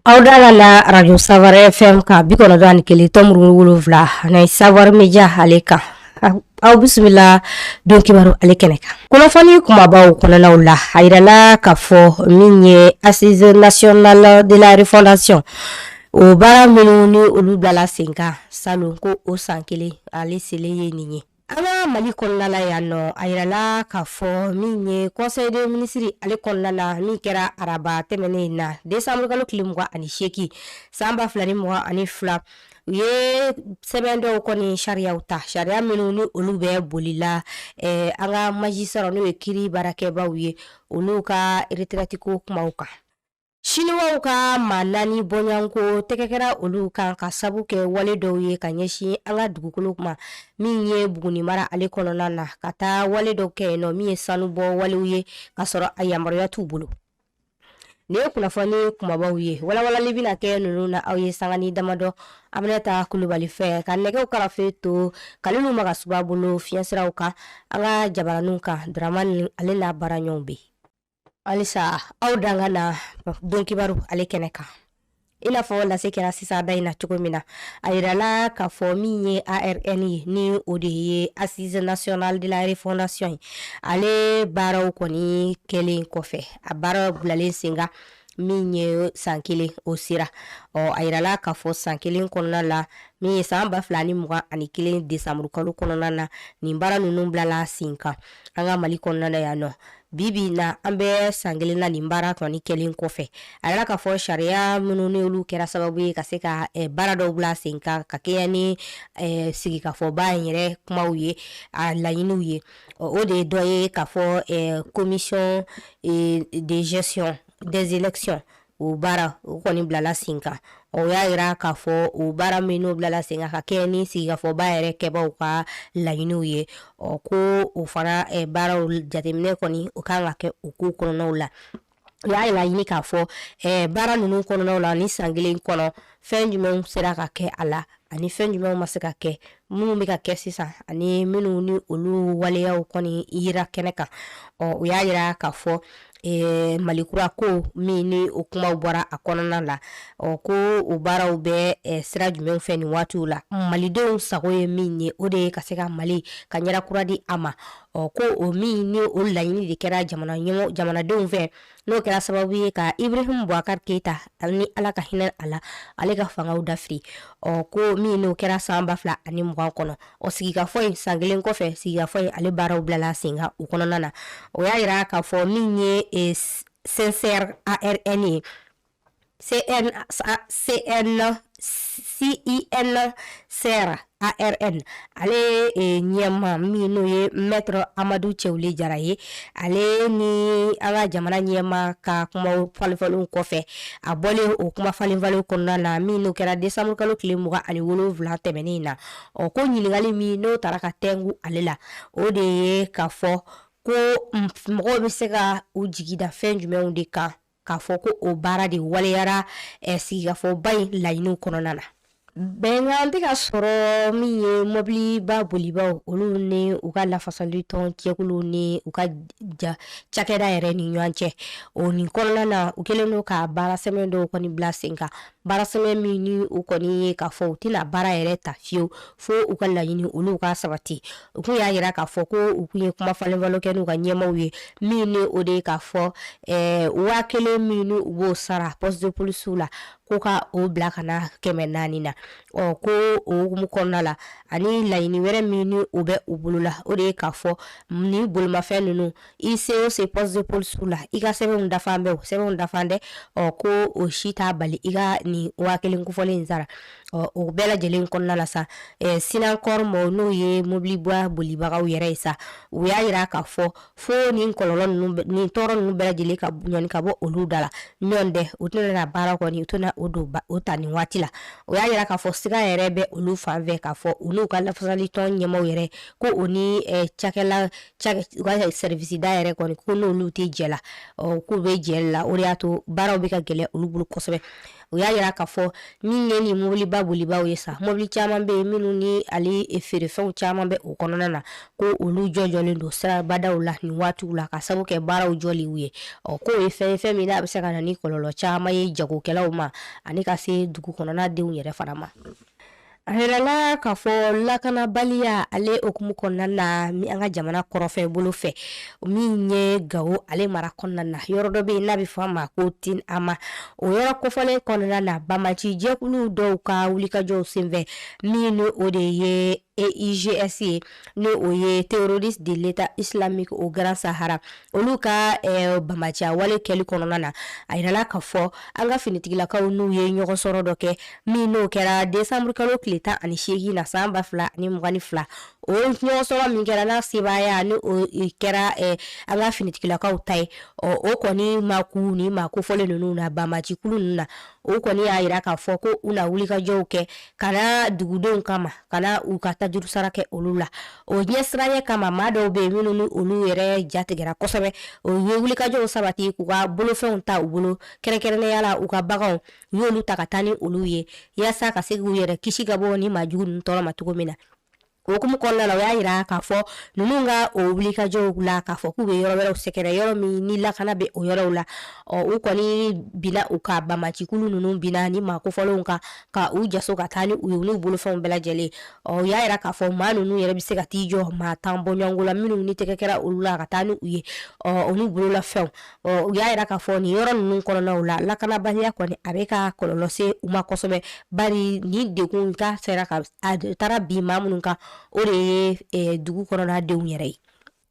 Awda la radio Savar FM ka bi kono dan kele tomru wolofla na Savar Media aleka aw bismillah don kibaru alekeneka kono fani kuma baw kono lawla hayrala ka fo minye assise nationale de la refondation o bara minuni olu blala senka salon ko o sankele ale sele yeninye ama mali kɔnɔna la yan nɔ a yirala k'a fɔ min ye conseil des ministres ale kɔnɔna la min kɛra araba tɛmɛnen na décembre kalo tile 28 san 2022 u ye sɛbɛn dɔw kɔni sariyaw ta sariya minnu ni olu bɛ bolila an ka magistrat n'o ye kiiri baarakɛbaw ye olu ka retraite ko kumaw kan Chinois ka maa naani bɔɲanko tɛgɛ kɛra olu kan ka sabu kɛ wale dɔw ye ka ɲɛsin an ka dugukolo ma min ye Buguni mara ale kɔnɔna na ka taa wale dɔw kɛ yen nɔ min ye sanubɔ walew ye ka sɔrɔ a yamaruya t'u bolo. Nin ye kunnafoni kumabaw ye walawalali bɛna kɛ ninnu na aw ye sangani damadɔ Aminata Kulubali fɛ ka nɛgɛw karafe to Kalilu Magasuba bolo fiɲɛsiraw kan an ka jabaraninw kan Dramani ale n'a baaraɲɔgɔnw bɛ Alisa aw danga na don kibaru ale kɛnɛ kan i n'a fɔ lase kɛra sisan da in na cogo min na a yirala k'a fɔ min ye ARN ye ni o de ye assise nationale de la refondation ye ale baaraw kɔni kɛlen kɔfɛ a baara bilalen senga min ye san kelen o sera a yirala k'a fɔ san kelen kɔnɔna la min ye san 2021 décembre kalo kɔnɔna na nin baara ninnu bilala sen kan an ka Mali kɔnɔna la yan nɔ bibi na an bɛ san kelen na nin baara kɔni kɛlen kɔfɛ a yɛrɛ k'a fɔ sariya minnu ni olu kɛra sababu ye ka se ka baara dɔw bila sen kan ka kɛɲɛ ni sigikafɔba in yɛrɛ kumaw ye a laɲiniw ye o de ye dɔ ye k'a fɔ commission de gestion des élections o baara o kɔni bilala sen kan o y'a yira k'a fɔ o baara minnu bilala sen kan ka kɛ ni sigikafɔba yɛrɛ kɛbaw ka laɲiniw ye ko o fana baaraw jateminɛ kɔni o kan ka kɛ o ko kɔnɔnaw la o y'a laɲini k'a fɔ baara ninnu kɔnɔnaw la ni san kelen kɔnɔ fɛn jumɛnw sera ka kɛ a la ani fɛn jumɛnw ma se ka kɛ minnu bɛ ka kɛ sisan ani minnu ni olu waleyaw kɔni yira kɛnɛ kan o y'a yira k'a fɔ Malikura ko min ni o kumaw bɔra a kɔnɔna la ko o baaraw bɛ sira jumɛn fɛ nin waatiw la malidenw sago ye min ye o de ye ka se ka Mali ka ɲɛda kura di a ma ko o min ni o laɲini de kɛra jamanadenw fɛ n'o kɛra sababu ye ka Ibrahim Boubacar Keita ani Ala ka hinɛ a la ale ka fangaw dafiri ko min n'o kɛra san 2020 kɔnɔ sigikafɔ in san kelen kɔfɛ sigikafɔ in ale baaraw bilala sen kan o kɔnɔna na o y'a yira k'a fɔ min ye sincère ARN ye CIN sera ARN ale ɲɛma min n'o ye maître Amadou Cɛwle Jara ye ale ni an ka jamana ɲɛma ka kuma falenfalenw kɔfɛ a bɔlen o kuma falenfalenw kɔnɔna na min n'o kɛra décembre kalo tile 27 tɛmɛnen na ko ɲininkali min n'o taara ka tɛngu ale la o de ye k'a fɔ ko mɔgɔw bɛ se ka u jigi da fɛn jumɛnw de kan k'a fɔ ko o baara de waleyara sigikafɔba in laɲiniw kɔnɔna na bɛnkan tɛ ka sɔrɔ min ye mɔbiliba bolibaw olu ni u ka lafasali tɔn cɛkulu ni u ka cakɛda yɛrɛ ni ɲɔgɔn cɛ o nin kɔnɔna na u kɛlen don ka baara sɛbɛn dɔw kɔni bila sen kan baara sɛbɛn min ni u kɔni ye k'a fɔ u tɛna baara yɛrɛ ta fiyewu fo u ka laɲini olu ka sabati u kun y'a yira k'a fɔ ko u kun ye kuma falenfalen kɛ n'u ka ɲɛmaw ye min ni o de ye k'a fɔ 1000 min ni u b'o sara poste de police la ko ka o bila ka na 400 na ko o hukumu kɔnɔna la ani laɲini wɛrɛ min ni o bɛ u bolo la o de ye k'a fɔ ni bolimafɛn ninnu i se o se poste de police la i ka sɛbɛnw dafan bɛ sɛbɛnw dafan dɛ ko o si t'a bali i ka nin 1000 kofɔlen in sara o bɛɛ lajɛlen kɔnɔna la sa Sinankɔrɔ mɔgɔw n'o ye mɔbiliba bolibagaw yɛrɛ ye sa u y'a yira k'a fɔ fo nin kɔlɔlɔ ninnu nin tɔɔrɔ ninnu bɛɛ lajɛlen ka ɲɔni ka bɔ olu da la ɲɔn dɛ u tɛna na baara kɔni u tɛna o ta nin waati la o y'a yira k'a fɔ siga yɛrɛ bɛ olu fan fɛ k'a fɔ u n'u ka lafasali tɔn ɲɛmaw yɛrɛ ko o ni cakɛla u ka service da yɛrɛ kɔni ko n'olu tɛ jɛ la k'u bɛ jɛ la o de y'a to baaraw bɛ ka gɛlɛya olu bolo kosɛbɛ o y'a yira k'a fɔ min ye ni mobiliba bolibaw ye sa mobili caman bɛ minnu ni ale feerefɛnw caman bɛ o kɔnɔna na ko olu jɔjɔlen don sirabadaw la nin waatiw la ka sabu kɛ baaraw jɔliw ye k'o ye fɛn min n'a bɛ se ka na ni kɔlɔlɔ caman ye jagokɛlaw ma ani ka se dugu kɔnɔna denw yɛrɛ fana ma. A yirala k'a fɔ lakanabaliya ale okumu kɔnɔna na mi an ka jamana kɔrɔfɛ bolo fɛ min ye Gawo ale mara kɔnɔna na yɔrɔ dɔ bɛ yen n'a bɛ fɔ a ma ko Tin Ama o yɔrɔ kofɔlen kɔnɔna na Bamaci jɛkulu dɔw ka wulikajɔw senfɛ min ni o de ye EIGS ye ni o ye terroriste de l'État islamique au Grand Sahara olu ka Bamaci wale kɛli kɔnɔna na a yirala k'a fɔ an ka finitigilakaw n'u ye ɲɔgɔn sɔrɔ dɔ kɛ min n'o kɛra décembre kalo tile 18 na san 2022 o ɲɔgɔn sɔrɔ min kɛra n'a sebaaya ni o kɛra an ka finitigilakaw ta ye o kɔni ma ku ni ma ko fɔlen ninnu na Bamaci kulu ninnu na o kɔni y'a yira k'a fɔ ko u na wulikajɔw kɛ kana dugudenw kama kana u ka juru sara kɛ olu la o ɲɛsiranya kama maa dɔw bɛ minnu ni olu yɛrɛ jatigɛra kosɛbɛ o ye wulikajɔw sabati k'u ka bolofɛnw ta u bolo kɛrɛnkɛrɛnnenya la u ka baganw u y'olu ta ka taa ni olu ye yaasa ka se k'u yɛrɛ kisi ka bɔ ni maajugu ninnu tɔɔrɔ ma cogo min na o hukumu kɔnɔna la o y'a yira k'a fɔ ninnu ka o wulikajɔw la k'a fɔ k'u bɛ yɔrɔ wɛrɛw sɛgɛrɛ yɔrɔ min ni lakana bɛ o yɔrɔw la u kɔni bina u ka Bamaci kulu ninnu bina ni maa kofɔlenw kan ka u jaso ka taa ni u ye n'u bolofɛnw bɛɛ lajɛlen o y'a yira k'a fɔ maa ninnu yɛrɛ bɛ se ka t'i jɔ maa tan bɔ ɲɔgɔn la minnu ni tɛgɛ kɛra olu la ka taa ni u ye olu bololafɛnw u y'a yira k'a fɔ nin yɔrɔ ninnu kɔnɔnaw la lakanabaliya kɔni a bɛ ka kɔlɔlɔ se u ma kosɛbɛ bari ni degun ka sera ka a taara bi maa minnu kan o de ye dugu kɔnɔna denw yɛrɛ ye.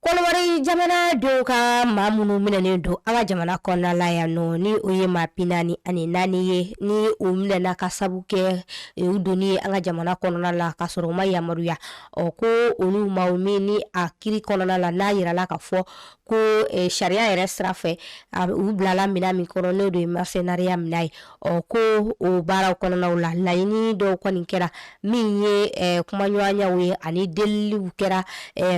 Kolwari jamana denw ka maa minnu minɛnen don an ka jamana kɔnɔna la yan nɔ ni o ye maa 44 ye ni o minɛna ka sabu kɛ u donni ye an ka jamana kɔnɔna la ka sɔrɔ u ma yamaruya ko olu maa min ni a kiri kɔnɔna la n'a yirala ka fɔ ko sariya yɛrɛ sira fɛ u bilala minɛn min kɔnɔ n'o de ye mercenariat minɛn ye ko o baaraw kɔnɔnaw la laɲini dɔw kɔni kɛra min ye kumaɲɔgɔnyaw ye ani deliliw kɛra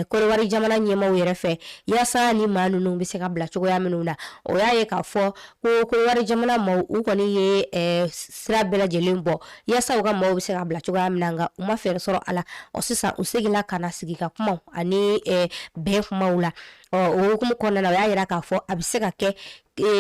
Kolwari jamana ɲɛmaw yɛrɛ fɛ yaasa ni maa ninnu bɛ se ka bila cogoya minnu na o y'a ye k'a fɔ ko Kolwari jamana maaw u kɔni ye sira bɛɛ lajɛlen bɔ yaasa u ka maaw bɛ se ka bila cogoya min na nka u ma fɛɛrɛ sɔrɔ a la sisan u seginna ka na sigi ka kumaw ani bɛn kumaw la o hukumu kɔnɔna na o y'a yira k'a fɔ a bɛ se ka kɛ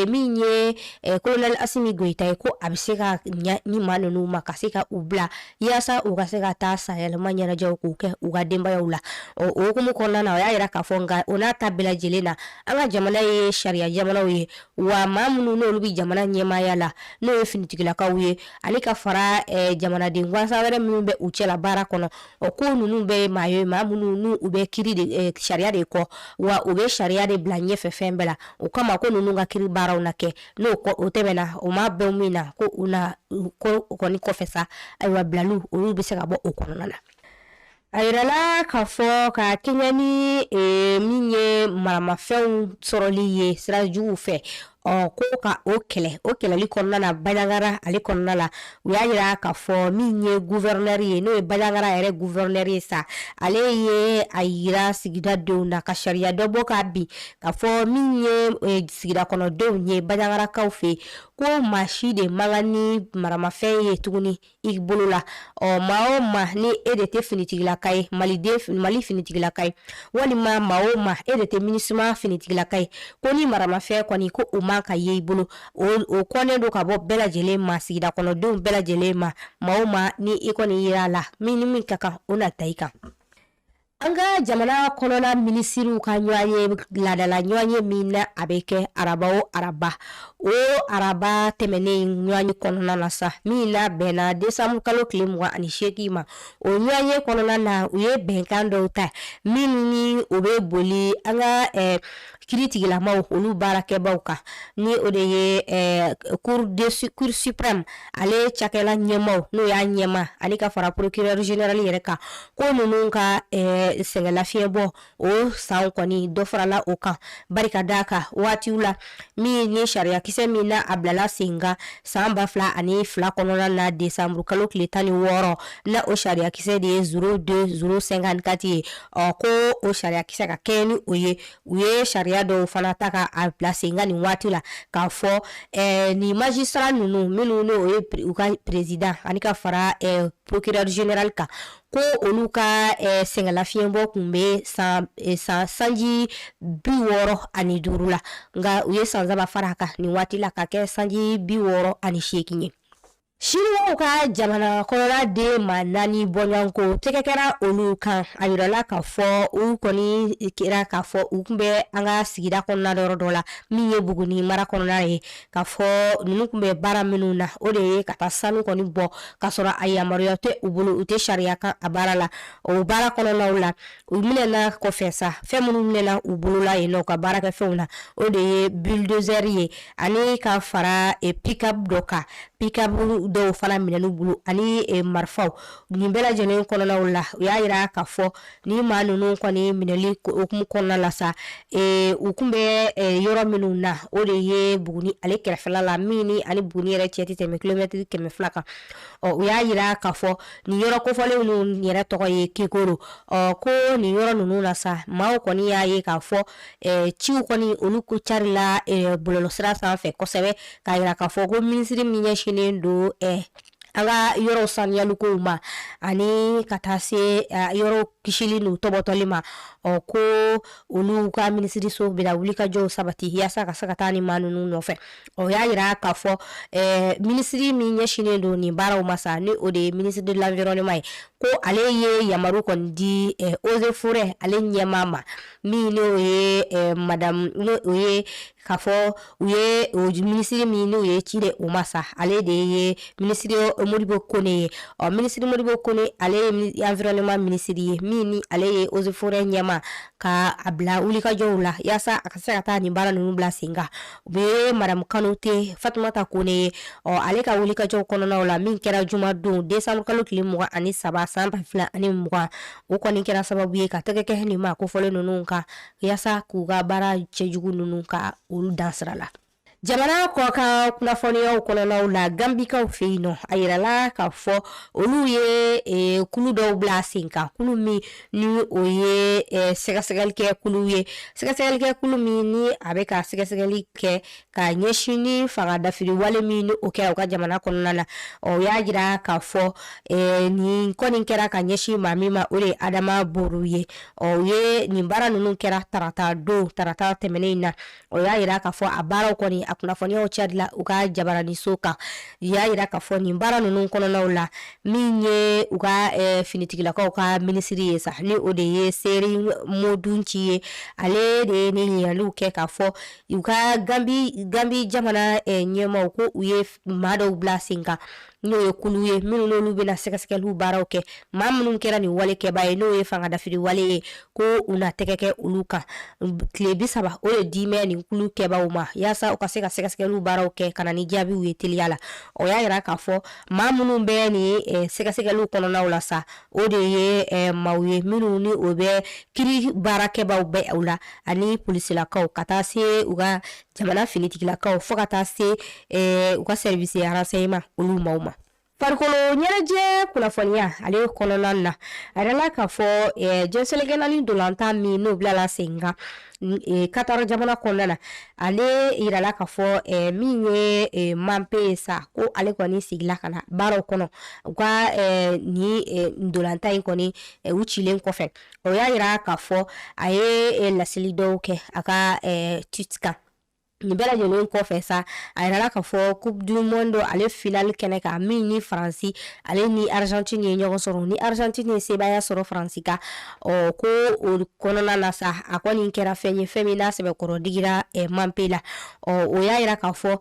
min ye Colonel Asimi Goita ye ko a bɛ se ka ɲa ni maa ninnu ma ka se ka u bila yaasa u ka se ka taa sayɛlɛma ɲɛnajɛw k'u kɛ u ka denbayaw la o hukumu kɔnɔna na o y'a yira k'a fɔ nka o n'a ta bɛɛ lajɛlen na an ka jamana ye sariya jamanaw ye wa maa minnu n'olu bɛ jamana ɲɛmaaya la n'o ye finitigilakaw ye ani ka fara jamanaden gansan wɛrɛ minnu bɛ u cɛla baara kɔnɔ ko ninnu bɛ maa ye maa minnu n'u bɛ kiri de sariya de kɔ wa u bɛ sariya de bila ɲɛfɛ fɛn bɛɛ la o kama ko ninnu ka kiri baaraw na kɛ n'o o tɛmɛna o ma bɛn min na ko u na ko kɔni kɔfɛ sa ayiwa bilaliw olu bɛ se ka bɔ o kɔnɔna na a yirala k'a fɔ ka kɛɲɛ ni min ye maramafɛnw sɔrɔli ye sira juguw fɛ ko ka o kɛlɛli kɔnɔna na Bandiagara ale kɔnɔna la u y'a yira k'a fɔ min ye gouverneur ye n'o ye Bandiagara yɛrɛ gouverneur ye sa ale ye a yira sigida denw na ka sariya dɔ bɔ k'a bin k'a fɔ min ye sigida kɔnɔdenw ye Bandiagarakaw fɛ ko maa si de man kan ni maramafɛn ye tuguni i bolo la maa o maa ni e de tɛ finitigilaka ye Mali finitigilaka ye walima maa o maa e de tɛ MINUSMA finitigilaka ye ko ni maramafɛn kɔni ko o man ka ye i bolo o kɔnnen don ka bɔ bɛɛ lajɛlen ma sigida kɔnɔdenw bɛɛ lajɛlen ma maa o maa ni i kɔni yera la min ka kan o na ta i kan. An ka jamana kɔnɔna minisiriw ka ɲɔgɔn ye laadala ɲɔgɔn ye min na a bɛ kɛ araba o araba tɛmɛnen ɲɔgɔn ye kɔnɔna na sa min na bɛnna décembre kalo tile 28 ma o ɲɔgɔn ye kɔnɔna na u ye bɛnkan dɔw ta min ni o bɛ boli an ka kiritigilamaw olu baarakɛbaw kan ni o de ye cour suprême ale cakɛla ɲɛmaw n'o y'a ɲɛma ani ka fara procureur général yɛrɛ kan ko ninnu ka sɛgɛlafiɲɛ bɔ o san kɔni dɔ farala o kan barika da kan waatiw la min ni sariya kisɛ min na a bilala sen kan san 2002 kɔnɔna na décembre kalo tile 16 na o sariya kisɛ de ye 02/054 ye ko o sariya kisɛ ka kɛ ni o ye u ye sariya yamaruya dɔw fana ta ka a bila sen kan nin waati la k'a fɔ ni magistrat ninnu minnu ni o ye u ka président ani ka fara procureur général kan ko olu ka sɛngɛlafiɲɛbɔ kun bɛ sanji 65 la nka u ye san 3 fara kan nin waati la ka kɛ sanji 68 ye. Chinois ka jamana kɔnɔna den ma 4 bɔɲɔgɔnko tɛgɛ kɛra olu kan a yirala k'a fɔ u kɔni kɛra k'a fɔ u kun bɛ an ka sigida kɔnɔna yɔrɔ dɔ la min ye Buguni mara kɔnɔna ye k'a fɔ ninnu kun bɛ baara minnu na o de ye ka taa sanu kɔni bɔ k'a sɔrɔ a yamaruya tɛ u bolo u tɛ sariya kan a baara la o baara kɔnɔnaw la u minɛna kɔfɛ sa fɛn minnu minɛna u bolo la yen nɔ u ka baarakɛfɛnw na o de ye bulldozer ye ani ka fara pick-up dɔ kan pick-up dɔw fana minɛn'u bolo ani marifaw nin bɛɛ lajɛlen kɔnɔnaw la u y'a yira k'a fɔ ni maa ninnu kɔni minɛli okumu kɔnɔna la sa u kun bɛ yɔrɔ minnu na o de ye Buguni ale kɛrɛfɛla la min ni ani Buguni yɛrɛ cɛ tɛ tɛmɛ kilomɛtiri 200 kan u y'a yira k'a fɔ nin yɔrɔ kofɔlen ninnu yɛrɛ tɔgɔ ye Kekoro ko nin yɔrɔ ninnu na sa maaw kɔni y'a ye k'a fɔ ciw kɔni olu ko carila bɔlɔlɔsira sanfɛ kosɛbɛ k'a yira k'a fɔ ko minisiri min ɲɛsinnen don an ka yɔrɔ saniyalukow ma ani ka taa se yɔrɔ kisili n'u tɔbɔtɔli ma ko olu ka minisiriso bɛna wulikajɔw sabati yaasa ka se ka taa ni maa ninnu nɔfɛ y'a yira k'a fɔ minisiri min ɲɛsinnen don nin baaraw ma sa ni o de ye ministre de l'environnement ye ko ale ye yamaru kɔni di eaux et forêt ale ɲɛmaa ma min n'o ye madame o ye k'a fɔ u ye minisiri min n'o ye ci de o ma sa ale de ye minisiri Modibo Kone ye minisiri Modibo Kone ale ye environnement ministre ye min ni ale ye eaux et forêt ɲɛmaa ka a bila wulikajɔw la yaasa a ka se ka taa nin baara ninnu bila sen kan u bɛ madame Kanute Fatumata Kone ye ale ka wulikajɔw kɔnɔnaw la min kɛra jumadon décembre kalo tile 23 san 2020 o kɔni kɛra sababu ye ka tɛgɛ kɛ nin ma kofɔlen ninnu kan yaasa k'u ka baara cɛjugu ninnu ka olu dansira la. Jamana kɔ ka kunnafoniyaw kɔnɔnaw la Gambikaw fɛ yen nɔ a yirala k'a fɔ olu ye kulu dɔw bila sen kan kulu min ni o ye sɛgɛsɛgɛlikɛ kulu ye sɛgɛsɛgɛlikɛ kulu min ni a bɛ ka sɛgɛsɛgɛli kɛ ka ɲɛsin ni fanga dafiri wale min ni o kɛra u ka jamana kɔnɔna la o y'a jira k'a fɔ nin kɔni kɛra ka ɲɛsin maa min ma o de ye Adama Boru ye u ye nin baara ninnu kɛra tarata tɛmɛnen in na o y'a jira k'a fɔ a baaraw kɔni a kunnafoniyaw carila u ka jabaraniso kan y'a yira k'a fɔ nin baara ninnu kɔnɔnaw la min ye u ka finitigilakaw ka minisiri ye sa ni o de ye Seri Modunci ye ale de ye ni ɲininkaliw kɛ k'a fɔ u ka Gambi jamana ɲɛmaaw ko u ye maa dɔw bila sen kan n'o ye kulu ye minnu n'olu bɛna sɛgɛsɛgɛliw baaraw kɛ maa minnu kɛra nin walekɛba ye n'o ye fanga dafiri wale ye ko u na tɛgɛ kɛ olu kan tile 30 o de di mɛ nin kulu kɛbaw ma yaasa u ka se ka sɛgɛsɛgɛliw baaraw kɛ ka na ni jaabiw ye teliya la o y'a yira k'a fɔ maa minnu bɛ nin sɛgɛsɛgɛliw kɔnɔnaw la sa o de ye maaw ye minnu ni o bɛ kiri baarakɛbaw bɛ u la ani polisilakaw ka taa se u ka jamana finitigilakaw fo ka taa se u ka service renseignement olu maaw ma. Farikolo ɲɛnajɛ kunnafoniya ale kɔnɔna na a yɛrɛla k'a fɔ jɛnsɛnɛkɛlanin dolantan min n'o bilala sen kan Qatar jamana kɔnɔna na ale yirala k'a fɔ min ye Mampe sa ko ale kɔni sigila ka na baaraw kɔnɔ u ka ni dolantan in kɔni u cilen kɔfɛ o y'a yira k'a fɔ a ye laseli dɔw kɛ a ka tweet kan nin bɛɛ lajɛlen kɔfɛ sa a yirala k'a fɔ coupe du monde ale finale kɛnɛ kan min ni Faransi ale ni Argentine ye ɲɔgɔn sɔrɔ ni Argentine ye sebaya sɔrɔ Faransi kan ko o kɔnɔna na sa a kɔni kɛra fɛn ye fɛn min n'a sɛbɛkɔrɔ digira Mampe la o y'a yira k'a fɔ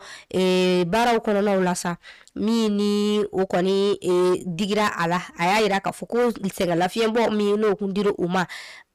baaraw kɔnɔnaw la sa min ni o kɔni digira a la a y'a yira k'a fɔ ko sɛgɛnlafiɲɛbɔ min n'o kun dira u ma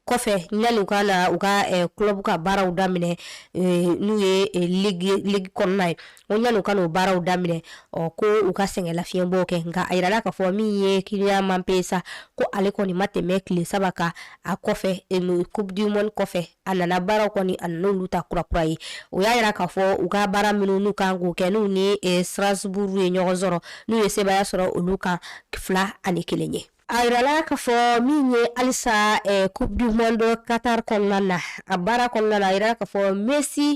kɔfɛ ɲani u ka na u ka club ka baaraw daminɛ n'u ye ligue kɔnɔna ye o ɲani u ka n'o baaraw daminɛ ko u ka sɛgɛnlafiɲɛbɔ kɛ nka a yirala k'a fɔ min ye Kylian Mampe sa ko ale kɔni ma tɛmɛ tile 3 kan a kɔfɛ coupe du monde kɔfɛ a nana baaraw kɔni a nana olu ta kurakura ye o y'a yira k'a fɔ u ka baara minnu n'u kan k'o kɛ n'u ni Strasbourg ye ɲɔgɔn sɔrɔ n'u ye sebaya sɔrɔ olu kan 2-1 ye. a yirala k'a fɔ min ye halisa coupe du monde Qatar kɔnɔna na a baara kɔnɔna na a yirala k'a fɔ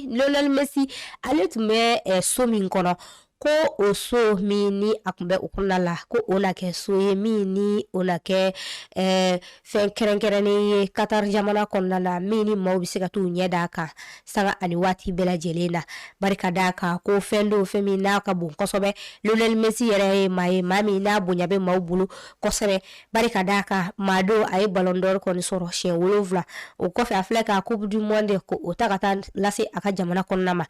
Lionel Messi ale tun bɛ so min kɔnɔ ko o so min ni a tun bɛ o kɔnɔna la ko o na kɛ so ye min ni o na kɛ fɛn kɛrɛnkɛrɛnnen ye Qatar jamana kɔnɔna la min ni maaw bɛ se ka t'u ɲɛ d'a kan sanga ani waati bɛɛ lajɛlen na barika d'a kan ko fɛn do fɛn min n'a ka bon kosɛbɛ Lionel Messi yɛrɛ ye maa min n'a bonya bɛ maaw bolo kosɛbɛ barika d'a kan maa do a ye Ballon d'Or kɔni sɔrɔ siɲɛ 7 o kɔfɛ a filɛ ka coupe du monde ko o ta ka taa lase a ka jamana kɔnɔna ma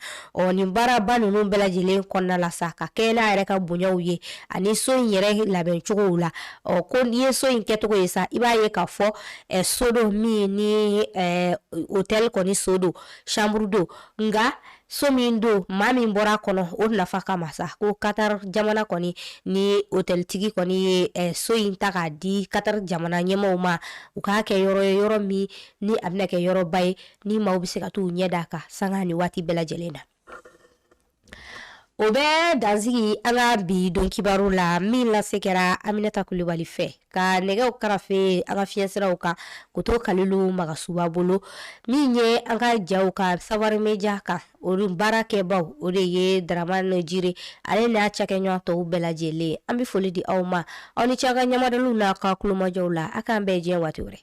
nin baaraba ninnu bɛɛ lajɛlen kɔnɔna la sa ka kɛ n'a yɛrɛ ka bonyaw ye ani so in yɛrɛ labɛn cogow la ko n'i ye so in kɛcogo ye sa i b'a ye k'a fɔ so do min ni hôtel kɔni so do chambre do nga so min do maa min bɔra kɔnɔ o nafa kama sa ko Qatar jamana kɔni ni hôtel tigi kɔni ye so in ta k'a di Qatar jamana ɲɛmaaw ma u k'a kɛ yɔrɔ ye yɔrɔ min ni a bɛna kɛ yɔrɔba ye ni maaw bɛ se ka t'u ɲɛ d'a kan sanga ni waati bɛɛ lajɛlen na. O bɛ dansigi an ka bi don kibaru la min lase kɛra Aminata Kulibali fɛ ka nɛgɛw karafe an ka fiɲɛsiraw kan k'o to Kalilu Magasuba bolo min ye an ka jaw ka Sawari Media kan olu baarakɛbaw o de ye Daramane Jire ale n'a cakɛɲɔgɔn tɔw bɛɛ lajɛlen an bɛ foli di aw ma aw ni cɛ ka ɲamadaliw n'a ka kulomajɔw la a k'an bɛɛ diɲɛ waati wɛrɛ.